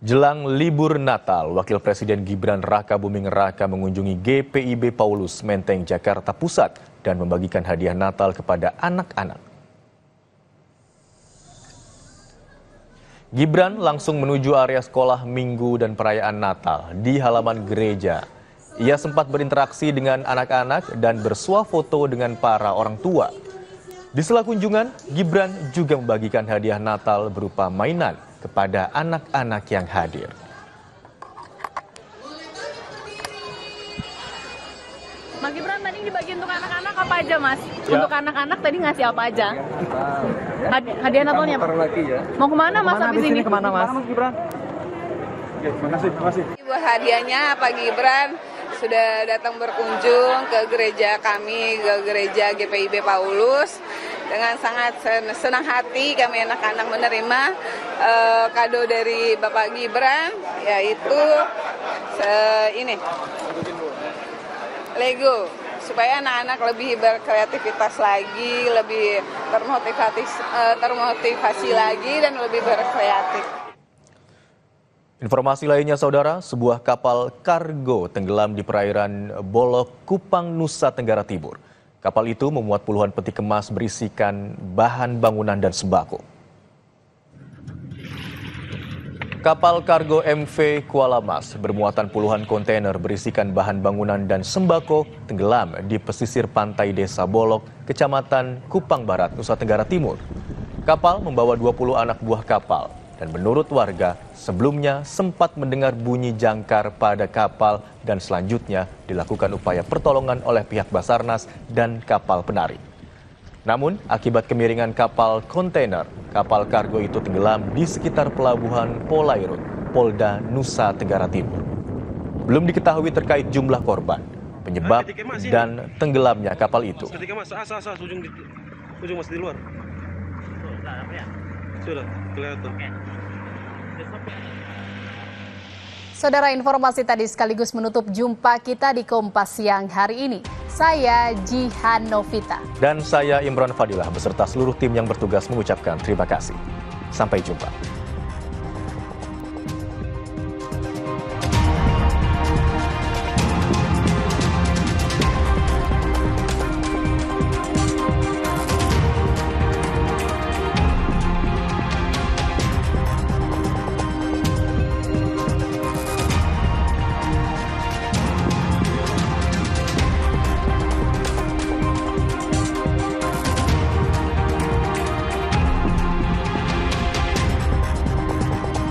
Jelang libur Natal, Wakil Presiden Gibran Rakabuming Raka mengunjungi GPIB Paulus Menteng, Jakarta Pusat dan membagikan hadiah Natal kepada anak-anak. Gibran langsung menuju area sekolah minggu dan perayaan Natal di halaman gereja. Ia sempat berinteraksi dengan anak-anak dan bersuah foto dengan para orang tua. Di sela kunjungan, Gibran juga membagikan hadiah Natal berupa mainan kepada anak-anak yang hadir. Mas Gibran tadi dibagi untuk anak-anak apa aja, Mas? Ya. Untuk anak-anak tadi ngasih apa aja? Hadiah Natalnya apa? Mau kemana, Mas? Habis ini kemana, Mas? Gibran? Ya, terima kasih. Buat hadiahnya Pak Gibran sudah datang berkunjung ke gereja kami, ke gereja GPIB Paulus. Dengan sangat senang hati kami anak-anak menerima kado dari Bapak Gibran, yaitu ini Lego, supaya anak-anak lebih berkreativitas lagi, lebih termotivasi lagi dan lebih berkreatif. Informasi lainnya, saudara, sebuah kapal kargo tenggelam di perairan Bolok, Kupang, Nusa Tenggara Timur. Kapal itu memuat puluhan peti kemas berisikan bahan bangunan dan sembako. Kapal kargo MV Kuala Mas bermuatan puluhan kontainer berisikan bahan bangunan dan sembako tenggelam di pesisir pantai Desa Bolok, Kecamatan Kupang Barat, Nusa Tenggara Timur. Kapal membawa 20 anak buah kapal. Dan menurut warga, sebelumnya sempat mendengar bunyi jangkar pada kapal dan selanjutnya dilakukan upaya pertolongan oleh pihak Basarnas dan kapal penari. Namun, akibat kemiringan kapal kontainer, kapal kargo itu tenggelam di sekitar pelabuhan Polairut, Polda Nusa Tenggara Timur. Belum diketahui terkait jumlah korban, penyebab dan tenggelamnya kapal itu. Ujung masih di luar. Sudah kelihatan. Saudara, informasi tadi sekaligus menutup jumpa kita di Kompas Siang hari ini. Saya Jihan Novita. Dan saya Imran Fadilah beserta seluruh tim yang bertugas mengucapkan terima kasih. Sampai jumpa.